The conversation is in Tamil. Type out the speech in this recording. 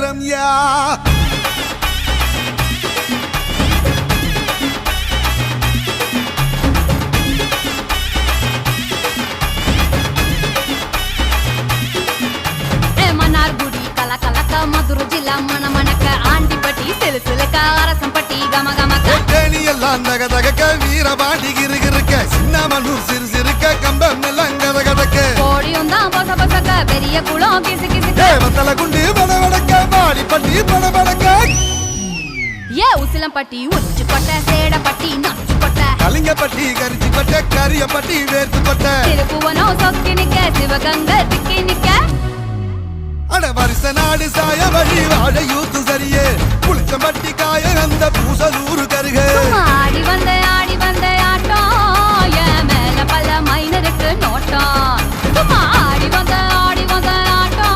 ரம்யா மதுரை ஜில்லா மன மணக்க ஆண்டிப்பட்டி சிலுசிலுக்க அரசம்பட்டி கம கமக்க தேனி எல்லாம் தக தகக்க வீரபாண்டி கிருகிருக்க சின்னமனூர் சிறு சிறுக்க கம்பம் எல்லாம் கத கதக்க கோடியும் தான் பொச பொசக்க பெரிய குளம் கிசு கிசுக்க வத்தல குண்டு படபடக்க பாடிப்பட்டி படபடக்க ஏ உசிலம்பட்டி உச்சுப்பட்ட சேடப்பட்டி நச்சுப்பட்ட கலிங்கப்பட்டி கரிச்சிப்பட்ட கரியப்பட்டி வேர்த்துப்பட்ட திருப்புவனம் சொக்கி நிக்க சிவகங்க திக்கி நிக்க அட வருஷ நாடு சாய வழி வாழ யூத்து சரியே புளிச்சம்பட்டி காய அந்த பூசலூரு கருக ஆடி வந்த ஆட்டம் என் மேல பல மைனருக்கு நோட்டம்